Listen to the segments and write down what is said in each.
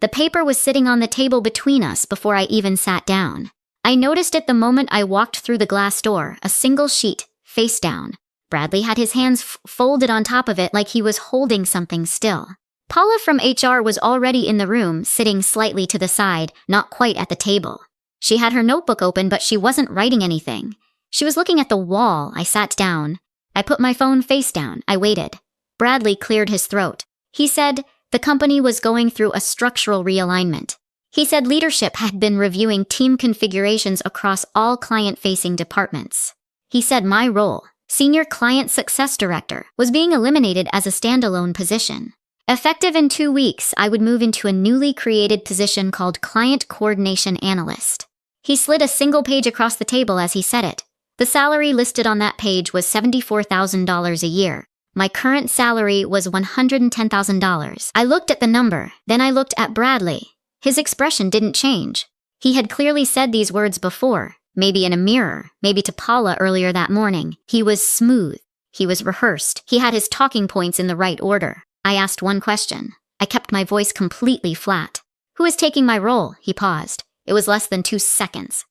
The paper was sitting on the table between us before I even sat down. I noticed it the moment I walked through the glass door, a single sheet, face down. Bradley had his hands folded on top of it like he was holding something still. Paula from HR was already in the room, sitting slightly to the side, not quite at the table. She had her notebook open, but she wasn't writing anything. She was looking at the wall. I sat down. I put my phone face down. I waited. Bradley cleared his throat. He said the company was going through a structural realignment. He said leadership had been reviewing team configurations across all client-facing departments. He said my role, Senior Client Success Director, was being eliminated as a standalone position. Effective in 2 weeks, I would move into a newly created position called Client Coordination Analyst. He slid a single page across the table as he said it. The salary listed on that page was $74,000 a year. My current salary was $110,000. I looked at the number, then I looked at Bradley. His expression didn't change. He had clearly said these words before, maybe in a mirror, maybe to Paula earlier that morning. He was smooth. He was rehearsed. He had his talking points in the right order. I asked one question. I kept my voice completely flat. Who is taking my role? He paused. It was less than 2 seconds.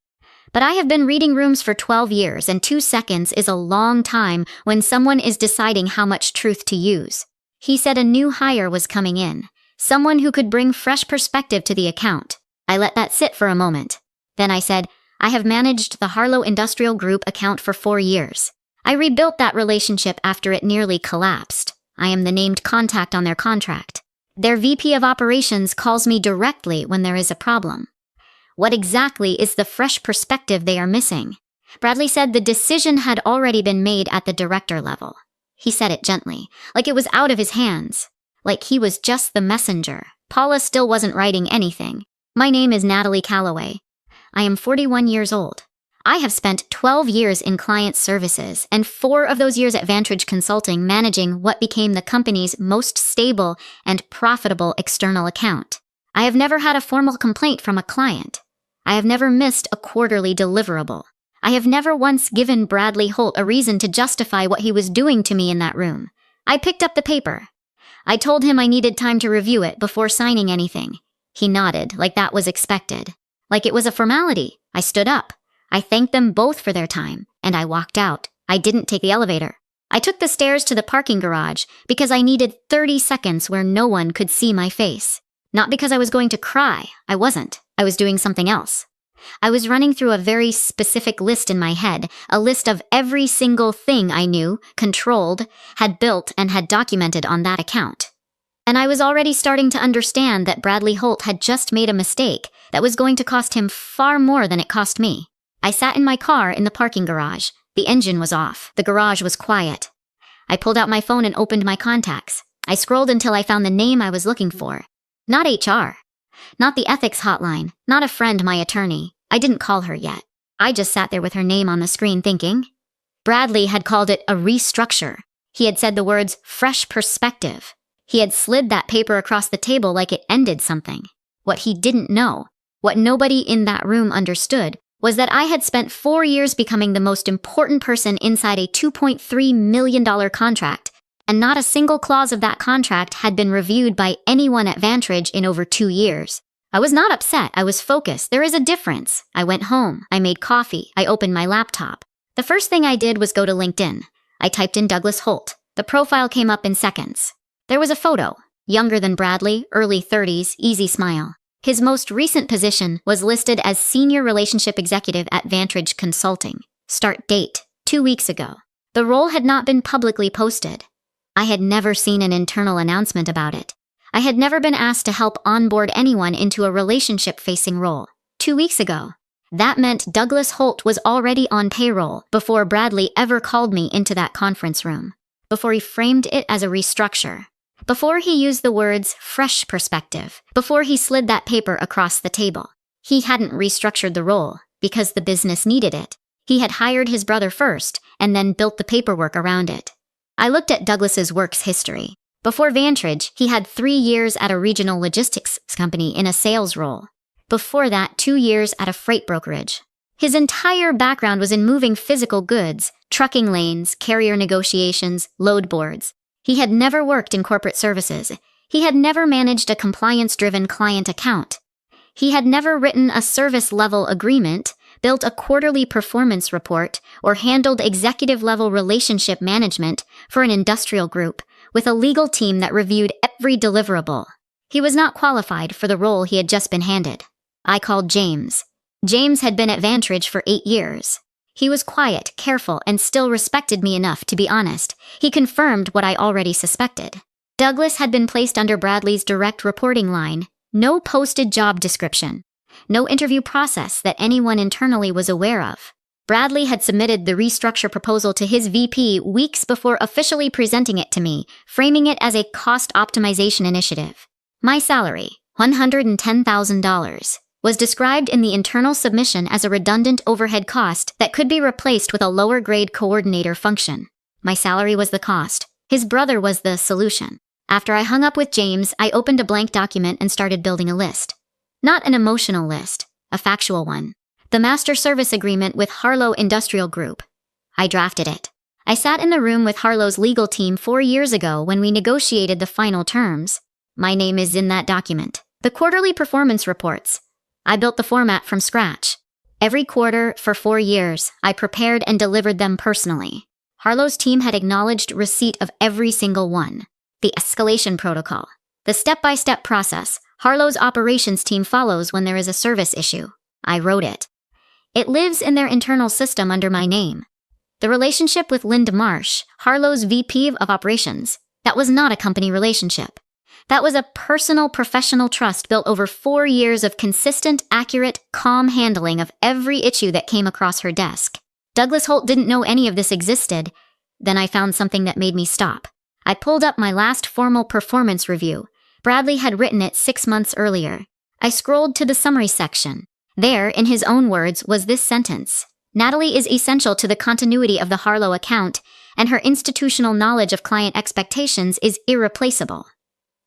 But I have been reading rooms for 12 years, and 2 seconds is a long time when someone is deciding how much truth to use. He said a new hire was coming in, someone who could bring fresh perspective to the account. I let that sit for a moment. Then I said, I have managed the Harlow Industrial Group account for 4 years. I rebuilt that relationship after it nearly collapsed. I am the named contact on their contract. Their VP of Operations calls me directly when there is a problem. What exactly is the fresh perspective they are missing? Bradley said the decision had already been made at the director level. He said it gently, like it was out of his hands, like he was just the messenger. Paula still wasn't writing anything. My name is Natalie Calloway. I am 41 years old. I have spent 12 years in client services and 4 of those years at Vantage Consulting managing what became the company's most stable and profitable external account. I have never had a formal complaint from a client. I have never missed a quarterly deliverable. I have never once given Bradley Holt a reason to justify what he was doing to me in that room. I picked up the paper. I told him I needed time to review it before signing anything. He nodded, like that was expected. Like it was a formality. I stood up. I thanked them both for their time, and I walked out. I didn't take the elevator. I took the stairs to the parking garage because I needed 30 seconds where no one could see my face. Not because I was going to cry. I wasn't. I was doing something else. I was running through a very specific list in my head, a list of every single thing I knew, controlled, had built, and had documented on that account. And I was already starting to understand that Bradley Holt had just made a mistake that was going to cost him far more than it cost me. I sat in my car in the parking garage. The engine was off. The garage was quiet. I pulled out my phone and opened my contacts. I scrolled until I found the name I was looking for. Not HR. Not the ethics hotline. Not a friend, my attorney. I didn't call her yet. I just sat there with her name on the screen thinking. Bradley had called it a restructure. He had said the words fresh perspective. He had slid that paper across the table like it ended something. What he didn't know, what nobody in that room understood, was that I had spent 4 years becoming the most important person inside a $2.3 million contract, and not a single clause of that contract had been reviewed by anyone at Vantage in over 2 years. I was not upset. I was focused. There is a difference. I went home. I made coffee. I opened my laptop. The first thing I did was go to LinkedIn. I typed in Douglas Holt. The profile came up in seconds. There was a photo. Younger than Bradley, early 30s, easy smile. His most recent position was listed as Senior Relationship Executive at Vantage Consulting. Start date, 2 weeks ago. The role had not been publicly posted. I had never seen an internal announcement about it. I had never been asked to help onboard anyone into a relationship-facing role. 2 weeks ago. That meant Douglas Holt was already on payroll before Bradley ever called me into that conference room. Before he framed it as a restructure. Before he used the words fresh perspective, before he slid that paper across the table. He hadn't restructured the role because the business needed it. He had hired his brother first and then built the paperwork around it. I looked at Douglas's works history. Before Vantage, he had 3 years at a regional logistics company in a sales role. Before that, 2 years at a freight brokerage. His entire background was in moving physical goods, trucking lanes, carrier negotiations, load boards. He had never worked in corporate services. He had never managed a compliance-driven client account. He had never written a service-level agreement, built a quarterly performance report, or handled executive-level relationship management for an industrial group with a legal team that reviewed every deliverable. He was not qualified for the role he had just been handed. I called James. James had been at Vantage for 8 years. He was quiet, careful, and still respected me enough to be honest. He confirmed what I already suspected. Douglas had been placed under Bradley's direct reporting line. No posted job description. No interview process that anyone internally was aware of. Bradley had submitted the restructure proposal to his VP weeks before officially presenting it to me, framing it as a cost optimization initiative. My salary, $110,000, was described in the internal submission as a redundant overhead cost that could be replaced with a lower-grade coordinator function. My salary was the cost. His brother was the solution. After I hung up with James, I opened a blank document and started building a list. Not an emotional list, a factual one. The master service agreement with Harlow Industrial Group. I drafted it. I sat in the room with Harlow's legal team 4 years ago when we negotiated the final terms. My name is in that document. The quarterly performance reports. I built the format from scratch. Every quarter for 4 years, I prepared and delivered them personally. Harlow's team had acknowledged receipt of every single one. The escalation protocol. The step-by-step process Harlow's operations team follows when there is a service issue. I wrote it. It lives in their internal system under my name. The relationship with Linda Marsh, Harlow's VP of Operations, that was not a company relationship. That was a personal, professional trust built over 4 years of consistent, accurate, calm handling of every issue that came across her desk. Douglas Holt didn't know any of this existed. Then I found something that made me stop. I pulled up my last formal performance review. Bradley had written it 6 months earlier. I scrolled to the summary section. There, in his own words, was this sentence. Natalie is essential to the continuity of the Harlow account, and her institutional knowledge of client expectations is irreplaceable.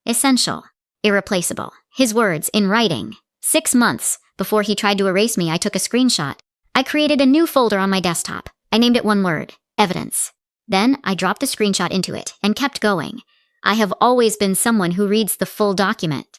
Essential. Irreplaceable. His words, in writing. 6 months before he tried to erase me, I took a screenshot. I created a new folder on my desktop. I named it one word, evidence. Then I dropped the screenshot into it and kept going. I have always been someone who reads the full document.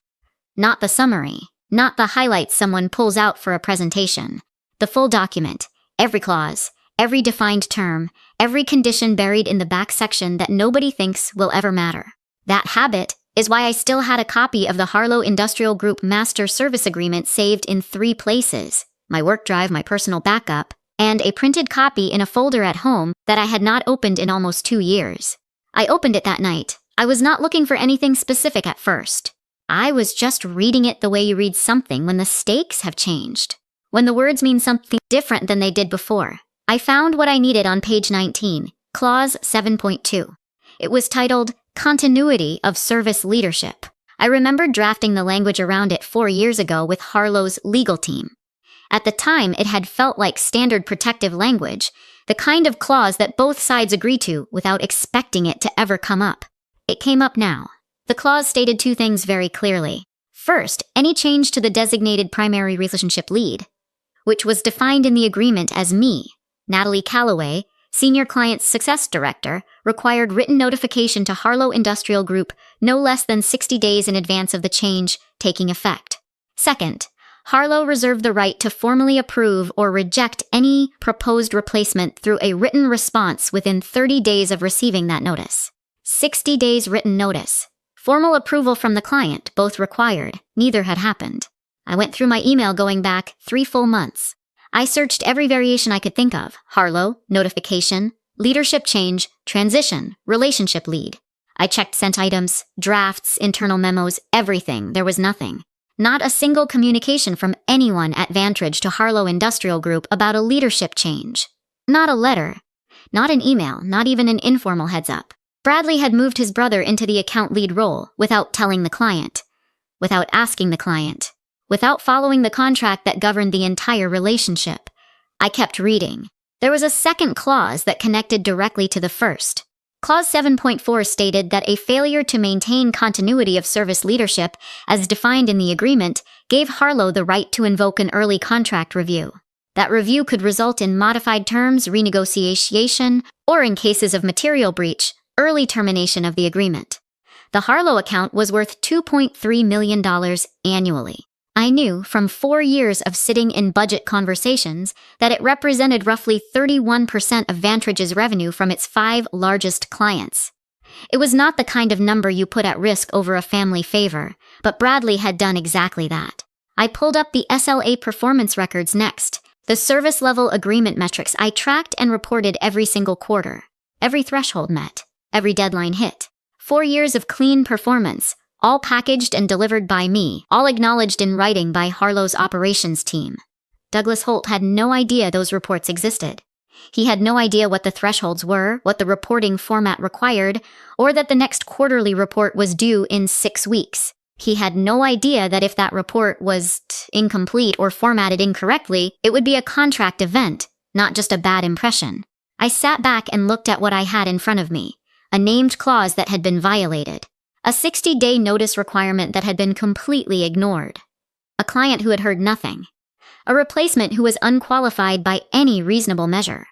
Not the summary, not the highlights someone pulls out for a presentation. The full document, every clause, every defined term, every condition buried in the back section that nobody thinks will ever matter. That habit is why I still had a copy of the Harlow Industrial Group Master Service Agreement saved in 3 places: my work drive, my personal backup, and a printed copy in a folder at home that I had not opened in almost 2 years. I opened it that night. I was not looking for anything specific at first. I was just reading it the way you read something when the stakes have changed. When the words mean something different than they did before. I found what I needed on page 19, clause 7.2. It was titled, Continuity of Service Leadership. I remembered drafting the language around it 4 years ago with Harlow's legal team. At the time, it had felt like standard protective language, the kind of clause that both sides agree to without expecting it to ever come up. It came up now. The clause stated 2 things very clearly. First, any change to the designated primary relationship lead, which was defined in the agreement as me, Natalie Calloway, Senior Client Success Director, required written notification to Harlow Industrial Group no less than 60 days in advance of the change taking effect. Second, Harlow reserved the right to formally approve or reject any proposed replacement through a written response within 30 days of receiving that notice. 60 days written notice. Formal approval from the client, both required. Neither had happened. I went through my email going back 3 full months. I searched every variation I could think of. Harlow, notification, leadership change, transition, relationship lead. I checked sent items, drafts, internal memos, everything. There was nothing. Not a single communication from anyone at Vantage to Harlow Industrial Group about a leadership change. Not a letter. Not an email, not even an informal heads up. Bradley had moved his brother into the account lead role without telling the client, without asking the client, without following the contract that governed the entire relationship. I kept reading. There was a second clause that connected directly to the first. Clause 7.4 stated that a failure to maintain continuity of service leadership, as defined in the agreement, gave Harlow the right to invoke an early contract review. That review could result in modified terms, renegotiation, or in cases of material breach, early termination of the agreement. The Harlow account was worth $2.3 million annually. I knew from 4 years of sitting in budget conversations that it represented roughly 31% of Vantage's revenue from its 5 largest clients. It was not the kind of number you put at risk over a family favor, but Bradley had done exactly that. I pulled up the SLA performance records next, the service level agreement metrics I tracked and reported every single quarter. Every threshold met, every deadline hit. 4 years of clean performance, all packaged and delivered by me, all acknowledged in writing by Harlow's operations team. Douglas Holt had no idea those reports existed. He had no idea what the thresholds were, what the reporting format required, or that the next quarterly report was due in 6 weeks. He had no idea that if that report was incomplete or formatted incorrectly, it would be a contract event, not just a bad impression. I sat back and looked at what I had in front of me, a named clause that had been violated, a 60-day notice requirement that had been completely ignored, a client who had heard nothing, a replacement who was unqualified by any reasonable measure,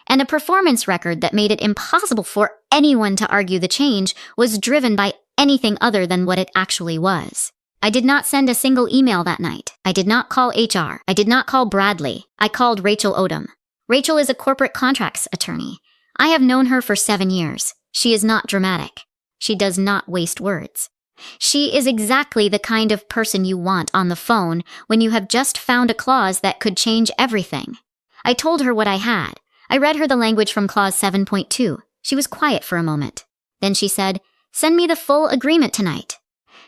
and a performance record that made it impossible for anyone to argue the change was driven by anything other than what it actually was. I did not send a single email that night. I did not call HR. I did not call Bradley. I called Rachel Odom. Rachel is a corporate contracts attorney. I have known her for 7 years. She is not dramatic. She does not waste words. She is exactly the kind of person you want on the phone when you have just found a clause that could change everything. I told her what I had. I read her the language from clause 7.2. She was quiet for a moment. Then she said, "Send me the full agreement tonight.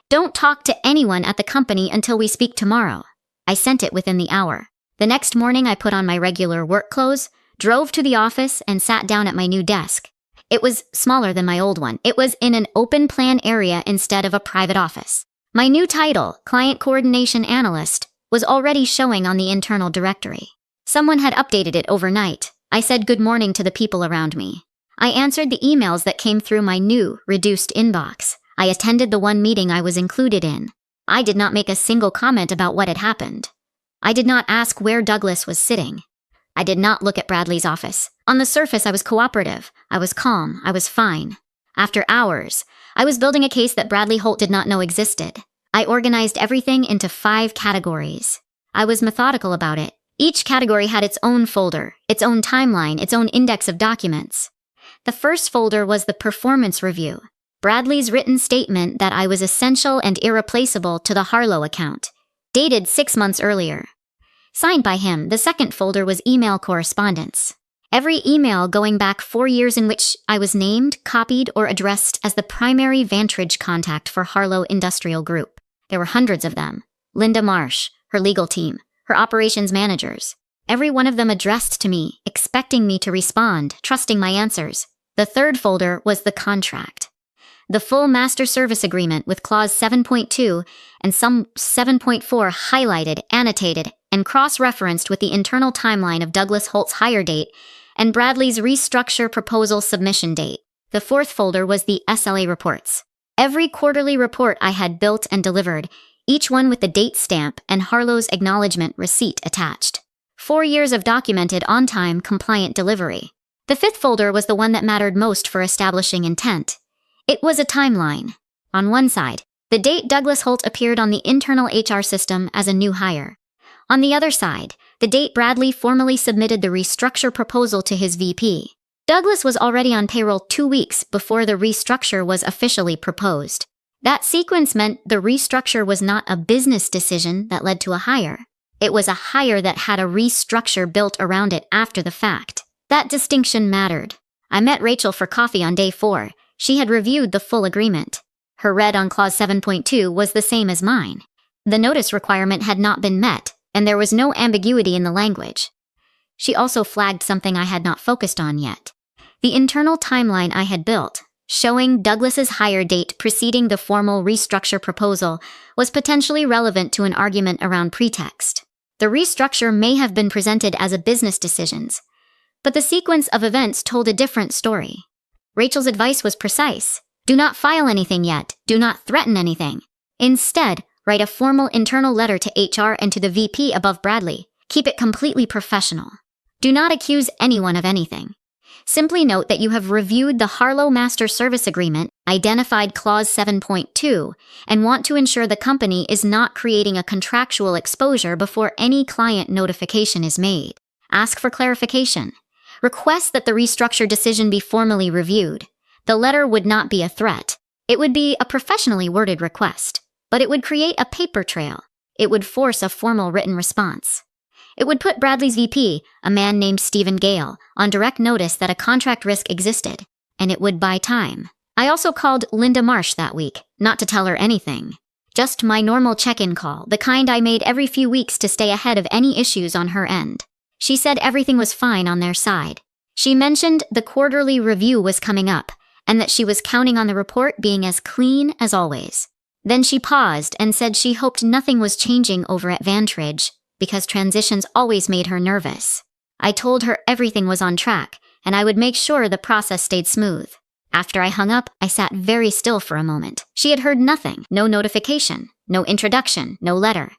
Don't talk to anyone at the company until we speak tomorrow." I sent it within the hour. The next morning I put on my regular work clothes, drove to the office, and sat down at my new desk. It was smaller than my old one. It was in an open plan area instead of a private office. My new title, Client Coordination Analyst, was already showing on the internal directory. Someone had updated it overnight. I said good morning to the people around me. I answered the emails that came through my new, reduced inbox. I attended the one meeting I was included in. I did not make a single comment about what had happened. I did not ask where Douglas was sitting. I did not look at Bradley's office. On the surface, I was cooperative. I was calm. I was fine. After hours, I was building a case that Bradley Holt did not know existed. I organized everything into 5 categories. I was methodical about it. Each category had its own folder, its own timeline, its own index of documents. The first folder was the performance review, Bradley's written statement that I was essential and irreplaceable to the Harlow account, dated 6 months earlier. Signed by him, the second folder was email correspondence. Every email going back 4 years in which I was named, copied, or addressed as the primary Vantage contact for Harlow Industrial Group. There were hundreds of them. Linda Marsh, her legal team, her operations managers. Every one of them addressed to me, expecting me to respond, trusting my answers. The third folder was the contract. The full master service agreement with clause 7.2 and some 7.4 highlighted, annotated, and cross-referenced with the internal timeline of Douglas Holt's hire date and Bradley's restructure proposal submission date. The fourth folder was the SLA reports. Every quarterly report I had built and delivered, each one with the date stamp and Harlow's acknowledgement receipt attached. 4 years of documented on-time, compliant delivery. The fifth folder was the one that mattered most for establishing intent. It was a timeline. On one side, the date Douglas Holt appeared on the internal HR system as a new hire. On the other side, the date Bradley formally submitted the restructure proposal to his VP. Douglas was already on payroll 2 weeks before the restructure was officially proposed. That sequence meant the restructure was not a business decision that led to a hire. It was a hire that had a restructure built around it after the fact. That distinction mattered. I met Rachel for coffee on day 4. She had reviewed the full agreement. Her read on clause 7.2 was the same as mine. The notice requirement had not been met, and there was no ambiguity in the language. She also flagged something I had not focused on yet. The internal timeline I had built, showing Douglas's hire date preceding the formal restructure proposal, was potentially relevant to an argument around pretext. The restructure may have been presented as a business decision, but the sequence of events told a different story. Rachel's advice was precise. Do not file anything yet. Do not threaten anything. Instead, write a formal internal letter to HR and to the VP above Bradley. Keep it completely professional. Do not accuse anyone of anything. Simply note that you have reviewed the Harlow Master Service Agreement identified Clause 7.2, and want to ensure the company is not creating a contractual exposure before any client notification is made. Ask for clarification. Request that the restructure decision be formally reviewed. The letter would not be a threat. It would be a professionally worded request, but it would create a paper trail. It would force a formal written response. It would put Bradley's VP, a man named Stephen Gale, on direct notice that a contract risk existed, and it would buy time. I also called Linda Marsh that week, not to tell her anything. Just my normal check-in call, the kind I made every few weeks to stay ahead of any issues on her end. She said everything was fine on their side. She mentioned the quarterly review was coming up, and that she was counting on the report being as clean as always. Then she paused and said she hoped nothing was changing over at Vantridge, because transitions always made her nervous. I told her everything was on track, and I would make sure the process stayed smooth. After I hung up, I sat very still for a moment. She had heard nothing, no notification, no introduction, no letter.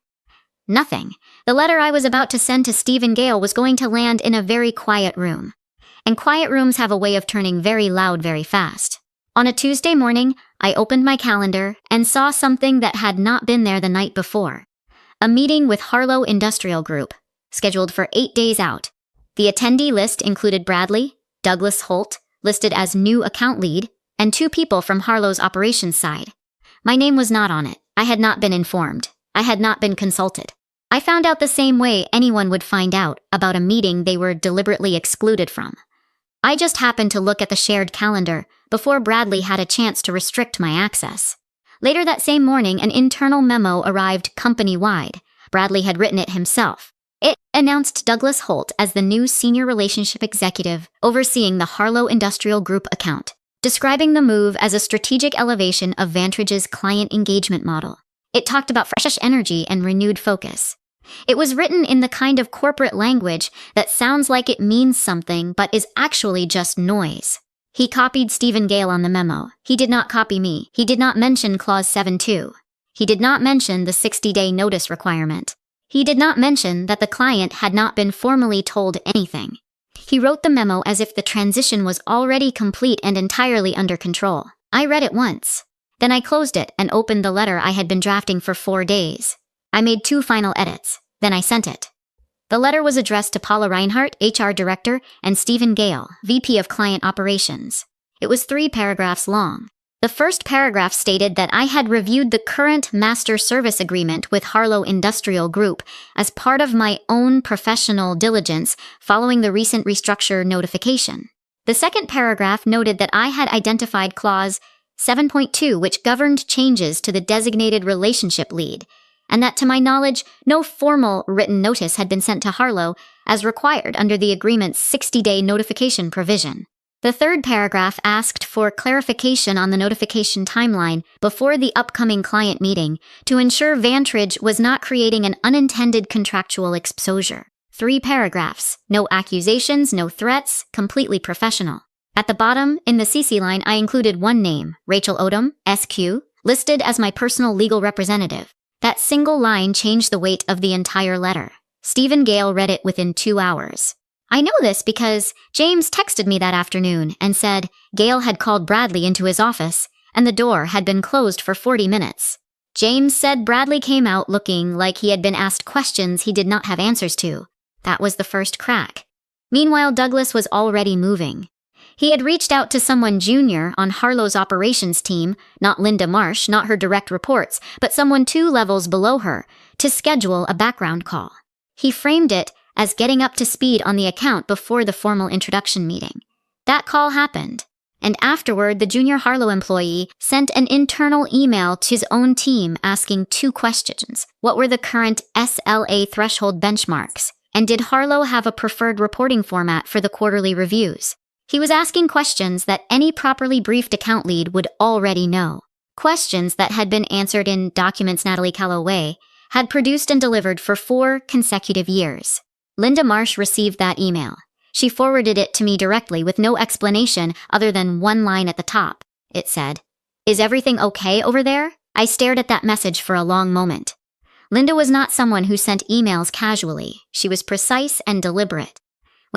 Nothing. The letter I was about to send to Stephen Gale was going to land in a very quiet room. And quiet rooms have a way of turning very loud very fast. On a Tuesday morning, I opened my calendar and saw something that had not been there the night before. A meeting with Harlow Industrial Group, scheduled for 8 days out. The attendee list included Bradley, Douglas Holt, listed as new account lead, and 2 people from Harlow's operations side. My name was not on it. I had not been informed. I had not been consulted. I found out the same way anyone would find out about a meeting they were deliberately excluded from. I just happened to look at the shared calendar before Bradley had a chance to restrict my access. Later that same morning, an internal memo arrived company-wide. Bradley had written it himself. It announced Douglas Holt as the new senior relationship executive overseeing the Harlow Industrial Group account, describing the move as a strategic elevation of Vantridge's client engagement model. It talked about fresh energy and renewed focus. It was written in the kind of corporate language that sounds like it means something but is actually just noise. He copied Stephen Gale on the memo. He did not copy me. He did not mention Clause 7.2. He did not mention the 60-day notice requirement. He did not mention that the client had not been formally told anything. He wrote the memo as if the transition was already complete and entirely under control. I read it once. Then I closed it and opened the letter I had been drafting for 4 days. I made 2 final edits. Then I sent it. The letter was addressed to Paula Reinhardt, HR Director, and Stephen Gale, VP of Client Operations. It was 3 paragraphs long. The first paragraph stated that I had reviewed the current master service agreement with Harlow Industrial Group as part of my own professional diligence following the recent restructure notification. The second paragraph noted that I had identified Clause 7.2, which governed changes to the designated relationship lead, and that to my knowledge, no formal written notice had been sent to Harlow as required under the agreement's 60-day notification provision. The third paragraph asked for clarification on the notification timeline before the upcoming client meeting to ensure Vantridge was not creating an unintended contractual exposure. 3 paragraphs, no accusations, no threats, completely professional. At the bottom, in the CC line, I included one name, Rachel Odom, SQ, listed as my personal legal representative. That single line changed the weight of the entire letter. Stephen Gale read it within 2 hours. I know this because James texted me that afternoon and said Gale had called Bradley into his office and the door had been closed for 40 minutes. James said Bradley came out looking like he had been asked questions he did not have answers to. That was the first crack. Meanwhile, Douglas was already moving. He had reached out to someone junior on Harlow's operations team, not Linda Marsh, not her direct reports, but someone 2 levels below her, to schedule a background call. He framed it as getting up to speed on the account before the formal introduction meeting. That call happened, and afterward the junior Harlow employee sent an internal email to his own team asking 2 questions. What were the current SLA threshold benchmarks? And did Harlow have a preferred reporting format for the quarterly reviews? He was asking questions that any properly briefed account lead would already know. Questions that had been answered in documents Natalie Calloway had produced and delivered for 4 consecutive years. Linda Marsh received that email. She forwarded it to me directly with no explanation other than one line at the top. It said, "Is everything okay over there?" I stared at that message for a long moment. Linda was not someone who sent emails casually. She was precise and deliberate.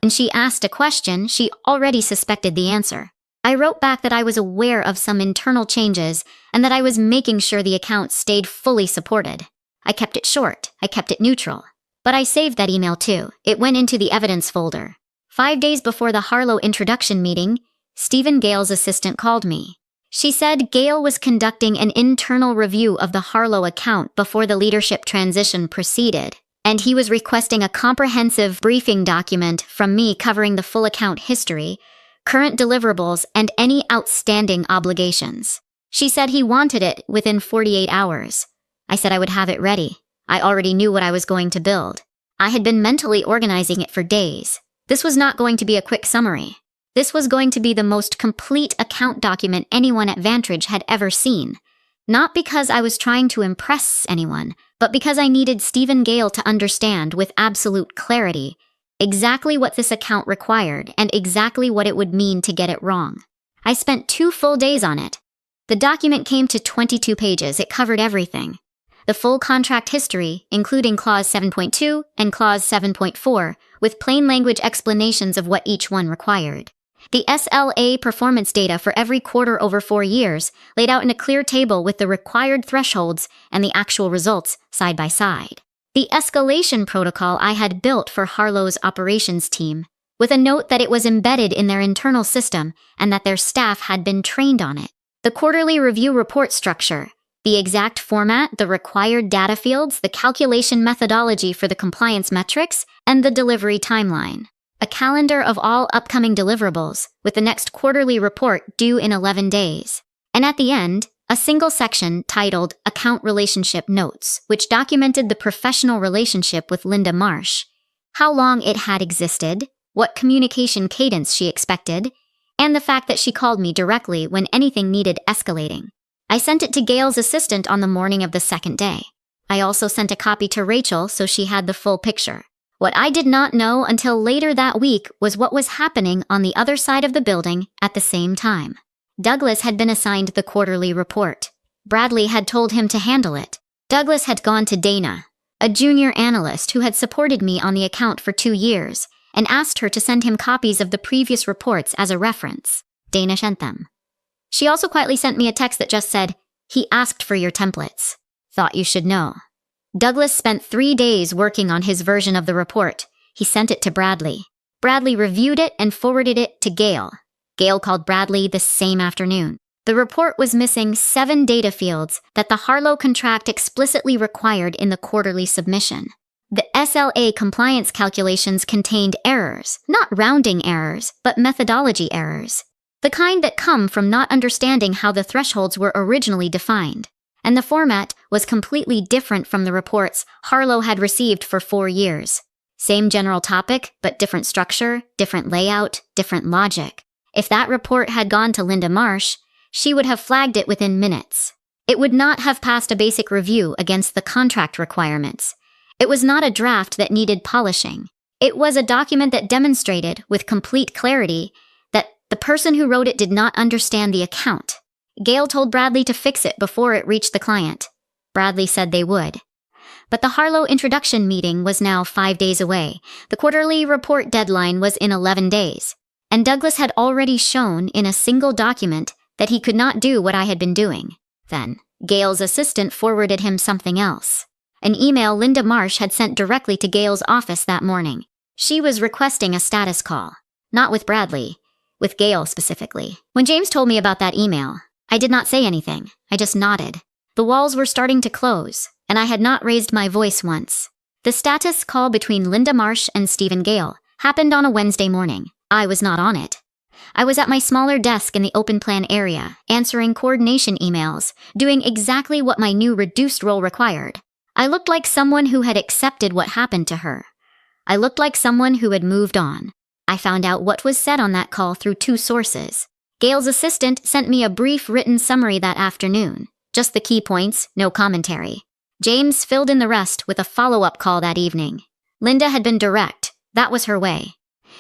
When she asked a question, she already suspected the answer. I wrote back that I was aware of some internal changes and that I was making sure the account stayed fully supported. I kept it short. I kept it neutral. But I saved that email too. It went into the evidence folder. 5 days before the Harlow introduction meeting, Stephen Gale's assistant called me. She said Gale was conducting an internal review of the Harlow account before the leadership transition proceeded, and he was requesting a comprehensive briefing document from me covering the full account history, current deliverables, and any outstanding obligations. She said he wanted it within 48 hours. I said I would have it ready. I already knew what I was going to build. I had been mentally organizing it for days. This was not going to be a quick summary. This was going to be the most complete account document anyone at Vantage had ever seen. Not because I was trying to impress anyone, but because I needed Stephen Gale to understand with absolute clarity exactly what this account required and exactly what it would mean to get it wrong. I spent 2 full days on it. The document came to 22 pages. It covered everything. The full contract history, including Clause 7.2 and Clause 7.4, with plain language explanations of what each one required. The SLA performance data for every quarter over 4 years, laid out in a clear table with the required thresholds and the actual results side by side. The escalation protocol I had built for Harlow's operations team, with a note that it was embedded in their internal system and that their staff had been trained on it. The quarterly review report structure, the exact format, the required data fields, the calculation methodology for the compliance metrics, and the delivery timeline. A calendar of all upcoming deliverables, with the next quarterly report due in 11 days. And at the end, a single section titled Account Relationship Notes, which documented the professional relationship with Linda Marsh, how long it had existed, what communication cadence she expected, and the fact that she called me directly when anything needed escalating. I sent it to Gale's assistant on the morning of the second day. I also sent a copy to Rachel so she had the full picture. What I did not know until later that week was what was happening on the other side of the building at the same time. Douglas had been assigned the quarterly report. Bradley had told him to handle it. Douglas had gone to Dana, a junior analyst who had supported me on the account for 2 years, and asked her to send him copies of the previous reports as a reference. Dana sent them. She also quietly sent me a text that just said, "He asked for your templates. Thought you should know." Douglas spent 3 days working on his version of the report. He sent it to Bradley. Bradley reviewed it and forwarded it to Gale. Gale called Bradley the same afternoon. The report was missing 7 data fields that the Harlow contract explicitly required in the quarterly submission. The SLA compliance calculations contained errors, not rounding errors, but methodology errors. The kind that come from not understanding how the thresholds were originally defined. And the format was completely different from the reports Harlow had received for 4 years. Same general topic, but different structure, different layout, different logic. If that report had gone to Linda Marsh, she would have flagged it within minutes. It would not have passed a basic review against the contract requirements. It was not a draft that needed polishing. It was a document that demonstrated, with complete clarity, that the person who wrote it did not understand the account. Gale told Bradley to fix it before it reached the client. Bradley said they would. But the Harlow introduction meeting was now 5 days away. The quarterly report deadline was in 11 days. And Douglas had already shown in a single document that he could not do what I had been doing. Then, Gale's assistant forwarded him something else. An email Linda Marsh had sent directly to Gale's office that morning. She was requesting a status call. Not with Bradley, with Gale specifically. When James told me about that email, I did not say anything. I just nodded. The walls were starting to close, and I had not raised my voice once. The status call between Linda Marsh and Stephen Gale happened on a Wednesday morning. I was not on it. I was at my smaller desk in the open plan area, answering coordination emails, doing exactly what my new reduced role required. I looked like someone who had accepted what happened to her. I looked like someone who had moved on. I found out what was said on that call through 2 sources. Gale's assistant sent me a brief written summary that afternoon. Just the key points, no commentary. James filled in the rest with a follow-up call that evening. Linda had been direct. That was her way.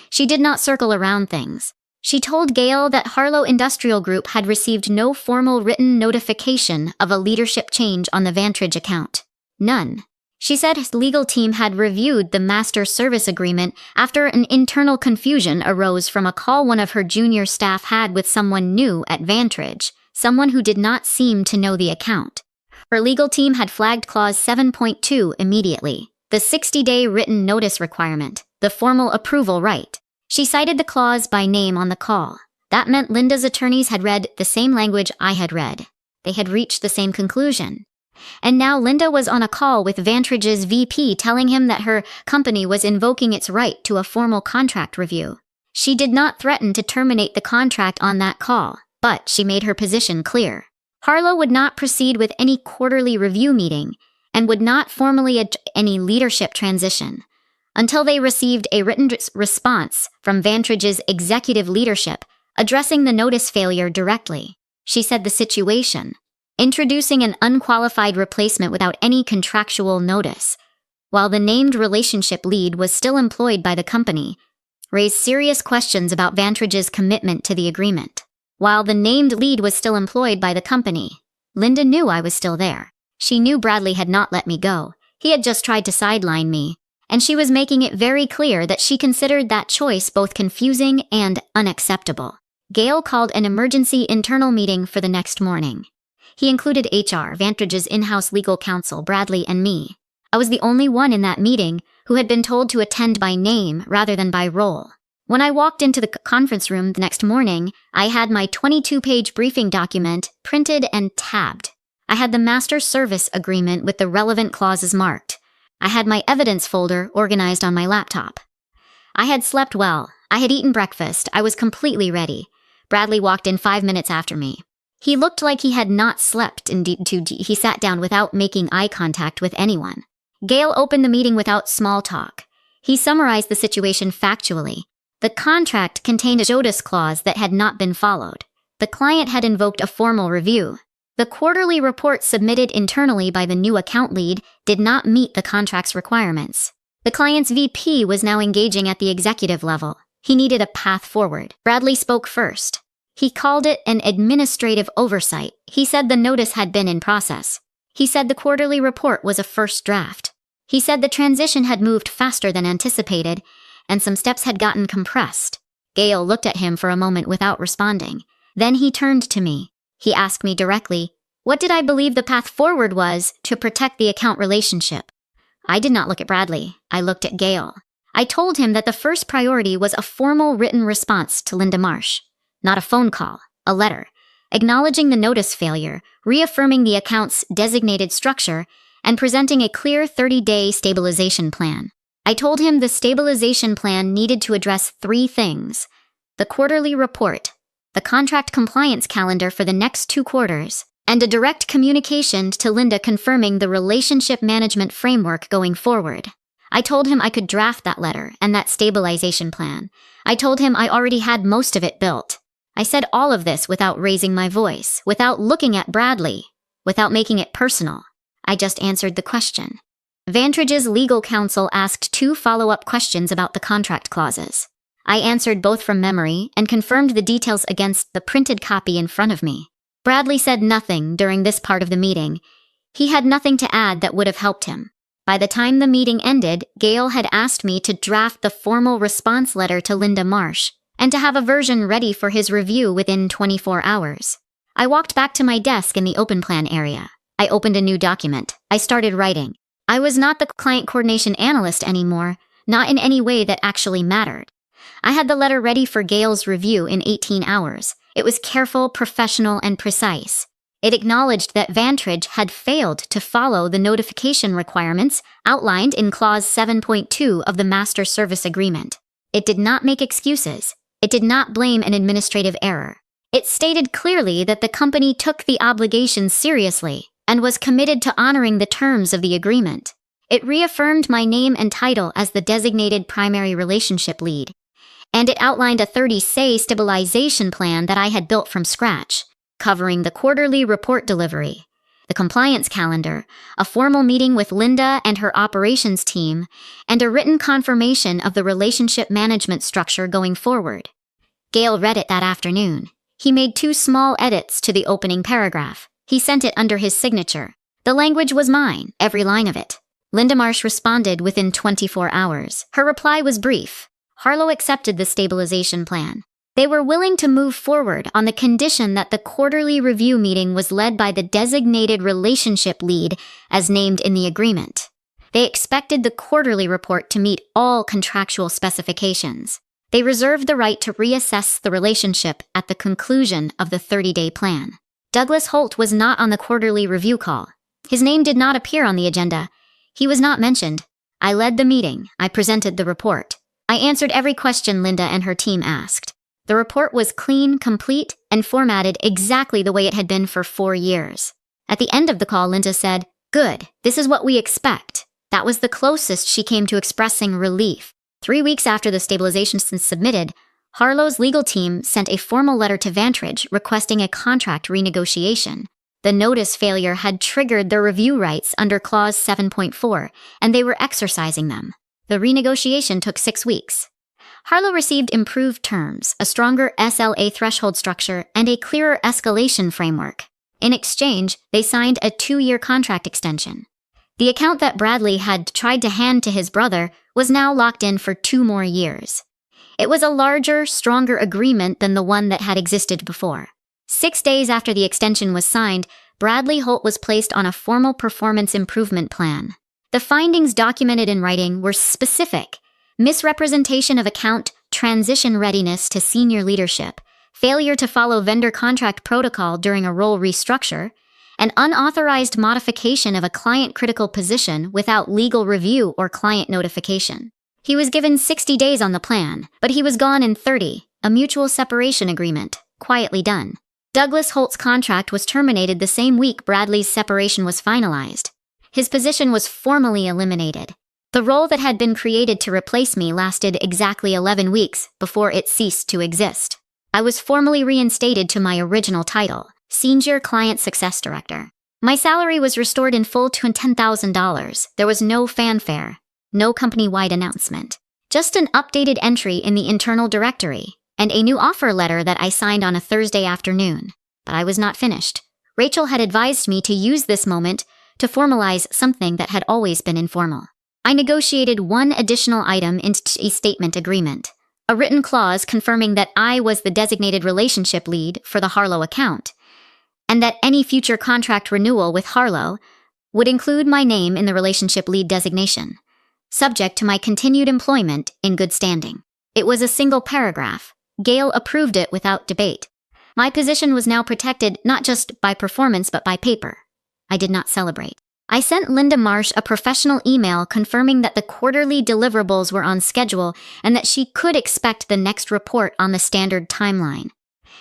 She did not circle around things. She told Gale that Harlow Industrial Group had received no formal written notification of a leadership change on the Vantage account. None. She said his legal team had reviewed the master service agreement after an internal confusion arose from a call one of her junior staff had with someone new at Vantage, someone who did not seem to know the account. Her legal team had flagged Clause 7.2 immediately, the 60-day written notice requirement, the formal approval right. She cited the clause by name on the call. That meant Linda's attorneys had read the same language I had read. They had reached the same conclusion. And now Linda was on a call with Vantage's VP telling him that her company was invoking its right to a formal contract review. She did not threaten to terminate the contract on that call, but she made her position clear. Harlow would not proceed with any quarterly review meeting and would not formally any leadership transition until they received a written response from Vantage's executive leadership addressing the notice failure directly. She said the situation, introducing an unqualified replacement without any contractual notice, while the named relationship lead was still employed by the company, raised serious questions about Vantage's commitment to the agreement. While the named lead was still employed by the company, Linda knew I was still there. She knew Bradley had not let me go. He had just tried to sideline me, and she was making it very clear that she considered that choice both confusing and unacceptable. Gale called an emergency internal meeting for the next morning. He included HR, Vantage's in-house legal counsel, Bradley, and me. I was the only one in that meeting who had been told to attend by name rather than by role. When I walked into the conference room the next morning, I had my 22-page briefing document printed and tabbed. I had the master service agreement with the relevant clauses marked. I had my evidence folder organized on my laptop. I had slept well. I had eaten breakfast. I was completely ready. Bradley walked in 5 minutes after me. He looked like he had not slept. He sat down without making eye contact with anyone. Gale opened the meeting without small talk. He summarized the situation factually. The contract contained a JODIS clause that had not been followed. The client had invoked a formal review. The quarterly report submitted internally by the new account lead did not meet the contract's requirements. The client's VP was now engaging at the executive level. He needed a path forward. Bradley spoke first. He called it an administrative oversight. He said the notice had been in process. He said the quarterly report was a first draft. He said the transition had moved faster than anticipated, and some steps had gotten compressed. Gale looked at him for a moment without responding. Then he turned to me. He asked me directly, what did I believe the path forward was to protect the account relationship? I did not look at Bradley. I looked at Gale. I told him that the first priority was a formal written response to Linda Marsh. Not a phone call, a letter, acknowledging the notice failure, reaffirming the account's designated structure, and presenting a clear 30-day stabilization plan. I told him the stabilization plan needed to address 3 things: the quarterly report, the contract compliance calendar for the next 2 quarters, and a direct communication to Linda confirming the relationship management framework going forward. I told him I could draft that letter and that stabilization plan. I told him I already had most of it built. I said all of this without raising my voice, without looking at Bradley, without making it personal. I just answered the question. Vantage's legal counsel asked 2 follow-up questions about the contract clauses. I answered both from memory and confirmed the details against the printed copy in front of me. Bradley said nothing during this part of the meeting. He had nothing to add that would have helped him. By the time the meeting ended, Gale had asked me to draft the formal response letter to Linda Marsh and to have a version ready for his review within 24 hours. I walked back to my desk in the open plan area. I opened a new document. I started writing. I was not the client coordination analyst anymore, not in any way that actually mattered. I had the letter ready for Gale's review in 18 hours. It was careful, professional, and precise. It acknowledged that Vantage had failed to follow the notification requirements outlined in Clause 7.2 of the Master Service Agreement. It did not make excuses. It did not blame an administrative error. It stated clearly that the company took the obligation seriously and was committed to honoring the terms of the agreement. It reaffirmed my name and title as the designated primary relationship lead, and it outlined a 30-day stabilization plan that I had built from scratch, covering the quarterly report delivery, the compliance calendar, a formal meeting with Linda and her operations team, and a written confirmation of the relationship management structure going forward. Gale read it that afternoon. He made 2 small edits to the opening paragraph. He sent it under his signature. The language was mine, every line of it. Linda Marsh responded within 24 hours. Her reply was brief. Harlow accepted the stabilization plan. They were willing to move forward on the condition that the quarterly review meeting was led by the designated relationship lead as named in the agreement. They expected the quarterly report to meet all contractual specifications. They reserved the right to reassess the relationship at the conclusion of the 30-day plan. Douglas Holt was not on the quarterly review call. His name did not appear on the agenda. He was not mentioned. I led the meeting. I presented the report. I answered every question Linda and her team asked. The report was clean, complete, and formatted exactly the way it had been for 4 years. At the end of the call, Linda said, "Good, this is what we expect." That was the closest she came to expressing relief. 3 weeks after the stabilization was submitted, Harlow's legal team sent a formal letter to Vantridge requesting a contract renegotiation. The notice failure had triggered their review rights under Clause 7.4, and they were exercising them. The renegotiation took 6 weeks. Harlow received improved terms, a stronger SLA threshold structure, and a clearer escalation framework. In exchange, they signed a 2-year contract extension. The account that Bradley had tried to hand to his brother was now locked in for 2 more years. It was a larger, stronger agreement than the one that had existed before. 6 days after the extension was signed, Bradley Holt was placed on a formal performance improvement plan. The findings documented in writing were specific: misrepresentation of account, transition readiness to senior leadership, failure to follow vendor contract protocol during a role restructure, an unauthorized modification of a client-critical position without legal review or client notification. He was given 60 days on the plan, but he was gone in 30, a mutual separation agreement, quietly done. Douglas Holt's contract was terminated the same week Bradley's separation was finalized. His position was formally eliminated. The role that had been created to replace me lasted exactly 11 weeks before it ceased to exist. I was formally reinstated to my original title, Senior Client Success Director. My salary was restored in full to $10,000. There was no fanfare, no company-wide announcement. Just an updated entry in the internal directory, and a new offer letter that I signed on a Thursday afternoon. But I was not finished. Rachel had advised me to use this moment to formalize something that had always been informal. I negotiated one additional item into a statement agreement, a written clause confirming that I was the designated relationship lead for the Harlow account, and that any future contract renewal with Harlow would include my name in the relationship lead designation, subject to my continued employment in good standing. It was a single paragraph. Gail approved it without debate. My position was now protected not just by performance but by paper. I did not celebrate. I sent Linda Marsh a professional email confirming that the quarterly deliverables were on schedule and that she could expect the next report on the standard timeline.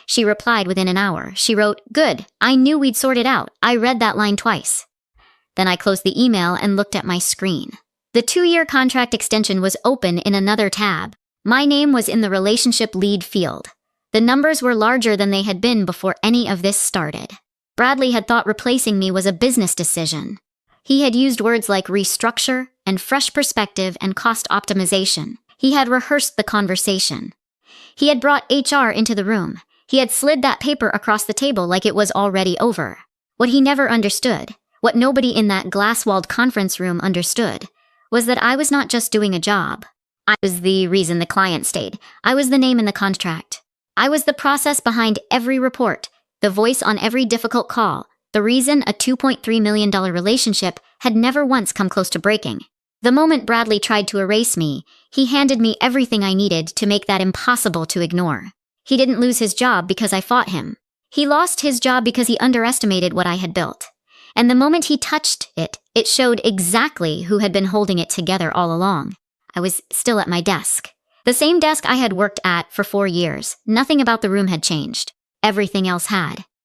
She replied within an hour. She wrote, "Good, I knew we'd sort it out. I read that line twice." Then I closed the email and looked at my screen. The 2-year contract extension was open in another tab. My name was in the relationship lead field. The numbers were larger than they had been before any of this started. Bradley had thought replacing me was a business decision. He had used words like restructure and fresh perspective and cost optimization. He had rehearsed the conversation. He had brought HR into the room. He had slid that paper across the table like it was already over. What he never understood, what nobody in that glass-walled conference room understood, was that I was not just doing a job. I was the reason the client stayed. I was the name in the contract. I was the process behind every report, the voice on every difficult call, the reason a $2.3 million relationship had never once come close to breaking. The moment Bradley tried to erase me, he handed me everything I needed to make that impossible to ignore. He didn't lose his job because I fought him. He lost his job because he underestimated what I had built. And the moment he touched it, it showed exactly who had been holding it together all along. I was still at my desk. The same desk I had worked at for 4 years. Nothing about the room had changed. Everything else had.